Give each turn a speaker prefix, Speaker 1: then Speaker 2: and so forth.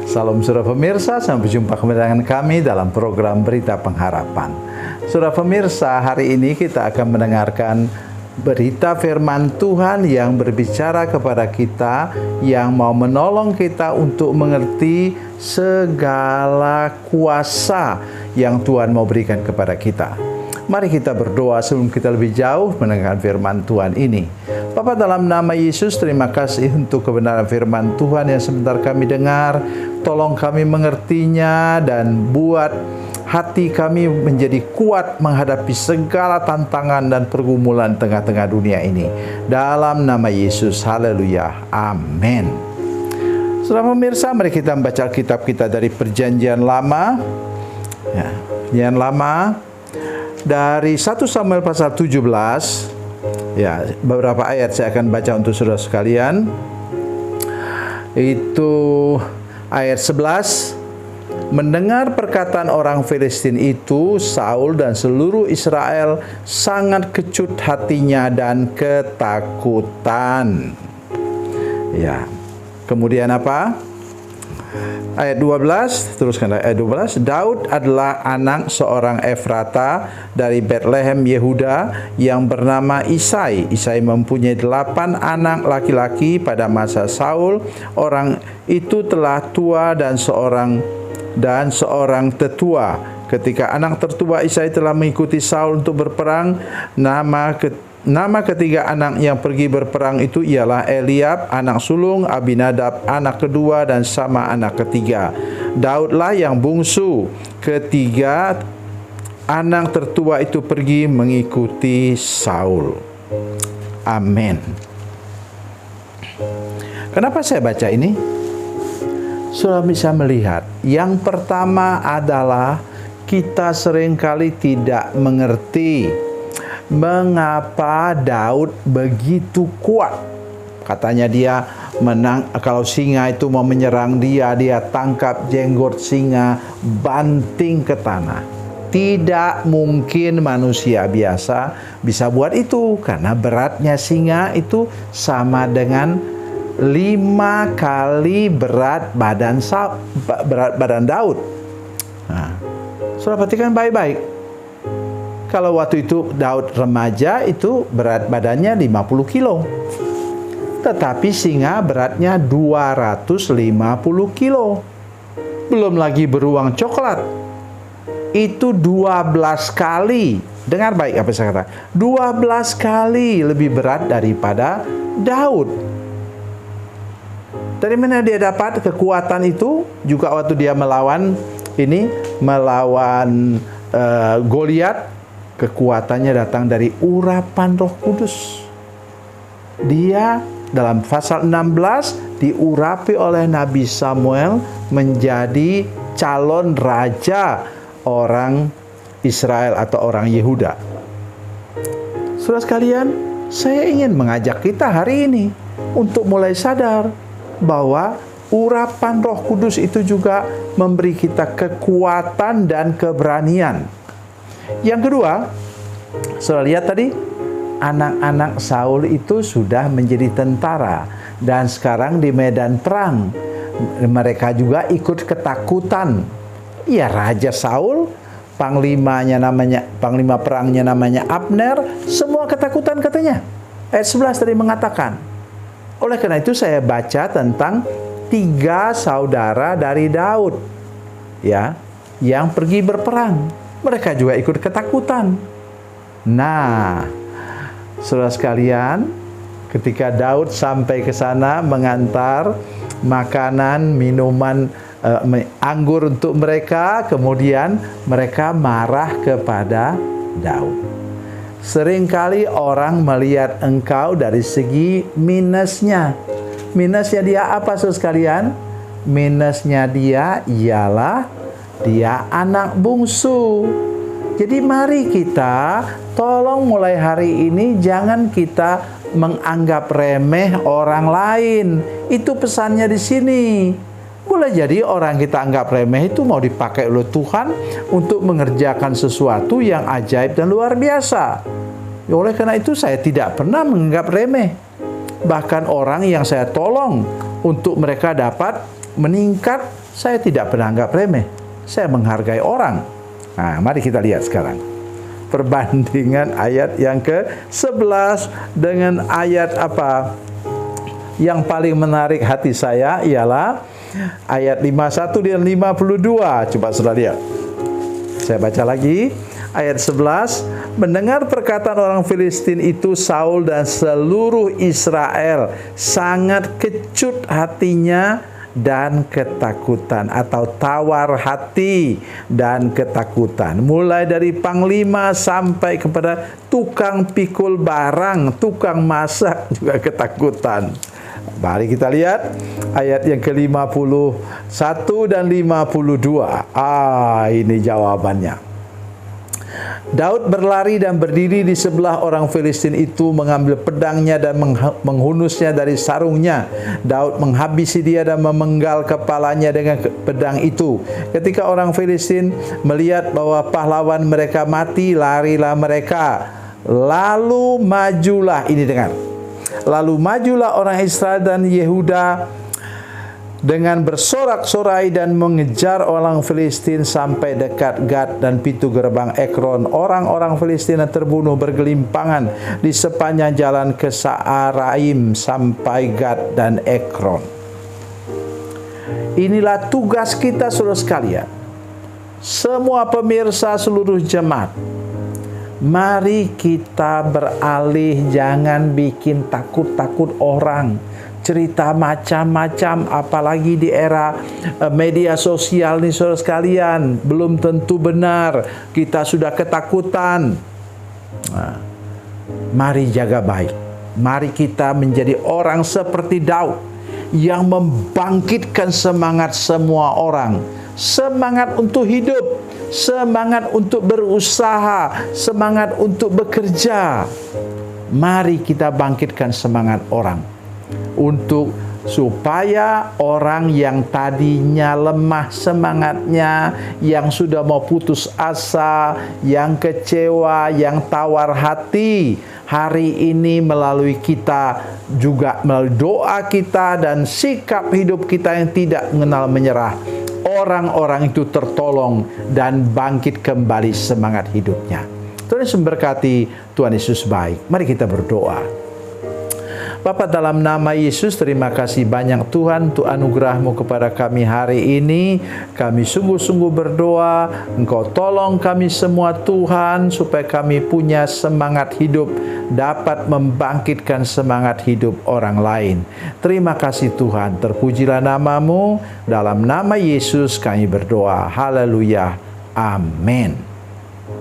Speaker 1: Salam saudara pemirsa, sampai jumpa kembali dengan kami dalam program Berita Pengharapan. Saudara pemirsa, hari ini kita akan mendengarkan berita firman Tuhan yang berbicara kepada kita, yang mau menolong kita untuk mengerti segala kuasa yang Tuhan mau berikan kepada kita. Mari kita berdoa sebelum kita lebih jauh mendengarkan firman Tuhan ini. Bapa, dalam nama Yesus, terima kasih untuk kebenaran firman Tuhan yang sebentar kami dengar. Tolong kami mengertinya dan buat hati kami menjadi kuat menghadapi segala tantangan dan pergumulan tengah-tengah dunia ini. Dalam nama Yesus, haleluya, amin. Saudara pemirsa, mari kita membaca kitab kita dari Perjanjian Lama. Ya, Perjanjian Lama dari 1 Samuel pasal 17. Ya, beberapa ayat saya akan baca untuk saudara sekalian. Itu ayat 11. Mendengar perkataan orang Filistin itu, Saul dan seluruh Israel sangat kecut hatinya dan ketakutan. Ya. Kemudian apa? Ayat 12, teruskan ayat 12. Daud adalah anak seorang Efrata dari Bethlehem Yehuda yang bernama Isai. Isai mempunyai 8 anak laki-laki pada masa Saul. Orang itu telah tua dan seorang tetua. Ketika anak tertua Isai telah mengikuti Saul untuk berperang, nama ketiga anak yang pergi berperang itu ialah Eliab, anak sulung, Abinadab, anak kedua, dan Sama, anak ketiga. Daudlah yang bungsu. Ketiga anak tertua itu pergi mengikuti Saul. Amin. Kenapa saya baca ini? Saudara bisa melihat, yang pertama adalah kita seringkali tidak mengerti mengapa Daud begitu kuat. Katanya dia menang, kalau singa itu mau menyerang dia tangkap jenggot singa, banting ke tanah. Tidak mungkin manusia biasa bisa buat itu, karena beratnya singa itu sama dengan 5 kali berat badan Daud. Nah, saudara perhatikan baik-baik. Kalau waktu itu Daud remaja itu berat badannya 50 kilo. Tetapi singa beratnya 250 kilo. Belum lagi beruang coklat. Itu 12 kali. Dengar baik apa saya kata. 12 kali lebih berat daripada Daud. Dari mana dia dapat kekuatan itu? Juga waktu dia melawan Goliat. Kekuatannya datang dari urapan Roh Kudus. Dia dalam pasal 16 diurapi oleh Nabi Samuel menjadi calon raja orang Israel atau orang Yehuda. Saudara sekalian, saya ingin mengajak kita hari ini untuk mulai sadar bahwa urapan Roh Kudus itu juga memberi kita kekuatan dan keberanian. Yang kedua, saudara lihat tadi, anak-anak Saul itu sudah menjadi tentara dan sekarang di medan perang. Mereka juga ikut ketakutan. Ya, Raja Saul, panglima perangnya namanya Abner, semua ketakutan katanya. Ayat 11 tadi mengatakan. Oleh karena itu saya baca tentang 3 saudara dari Daud, ya, yang pergi berperang. Mereka juga ikut ketakutan. Nah, saudara sekalian, ketika Daud sampai ke sana mengantar makanan, minuman, anggur untuk mereka, kemudian mereka marah kepada Daud. Seringkali orang melihat engkau dari segi minusnya. Minusnya dia apa, saudara sekalian? Minusnya dia ialah dia anak bungsu. Jadi mari kita tolong mulai hari ini jangan kita menganggap remeh orang lain. Itu pesannya di sini. Boleh jadi orang kita anggap remeh itu mau dipakai oleh Tuhan untuk mengerjakan sesuatu yang ajaib dan luar biasa. Oleh karena itu saya tidak pernah menganggap remeh. Bahkan orang yang saya tolong untuk mereka dapat meningkat Saya tidak pernah anggap remeh. Saya menghargai orang. Nah, mari kita lihat sekarang perbandingan ayat yang ke-11 dengan ayat apa? Yang paling menarik hati saya ialah ayat 51 dan 52. Coba saudara lihat. Saya baca lagi. Ayat 11, mendengar perkataan orang Filistin itu, Saul dan seluruh Israel sangat kecut hatinya dan ketakutan, atau tawar hati dan ketakutan. Mulai dari panglima sampai kepada tukang pikul barang, tukang masak juga ketakutan. Mari kita lihat ayat yang ke-51 dan 52. Ini jawabannya. Daud berlari dan berdiri di sebelah orang Filistin itu, mengambil pedangnya dan menghunusnya dari sarungnya. Daud menghabisi dia dan memenggal kepalanya dengan pedang itu. Ketika orang Filistin melihat bahwa pahlawan mereka mati, larilah mereka. Lalu majulah, ini dengar. Lalu majulah orang Israel dan Yehuda dengan bersorak-sorai dan mengejar orang Filistin sampai dekat Gad dan pintu gerbang Ekron. Orang-orang Filistin terbunuh bergelimpangan di sepanjang jalan ke Saaraim sampai Gad dan Ekron. Inilah tugas kita, saudara sekalian. Semua pemirsa, seluruh jemaat. Mari kita beralih, jangan bikin takut-takut orang. Cerita macam-macam, apalagi di era media sosial nih saudara sekalian, belum tentu benar. Kita sudah ketakutan. Mari jaga baik. Mari kita menjadi orang seperti Daud yang membangkitkan semangat semua orang. Semangat untuk hidup, semangat untuk berusaha, semangat untuk bekerja. Mari kita bangkitkan semangat orang, untuk supaya orang yang tadinya lemah semangatnya, yang sudah mau putus asa, yang kecewa, yang tawar hati, hari ini melalui kita juga, melalui doa kita dan sikap hidup kita yang tidak mengenal menyerah, orang-orang itu tertolong dan bangkit kembali semangat hidupnya. Tuhan Yesus memberkati. Tuhan Yesus baik. Mari kita berdoa. Bapa, dalam nama Yesus, terima kasih banyak Tuhan untuk anugerah-Mu kepada kami hari ini. Kami sungguh-sungguh berdoa, Engkau tolong kami semua Tuhan, supaya kami punya semangat hidup, dapat membangkitkan semangat hidup orang lain. Terima kasih Tuhan, terpujilah nama-Mu. Dalam nama Yesus kami berdoa. Haleluya. Amin.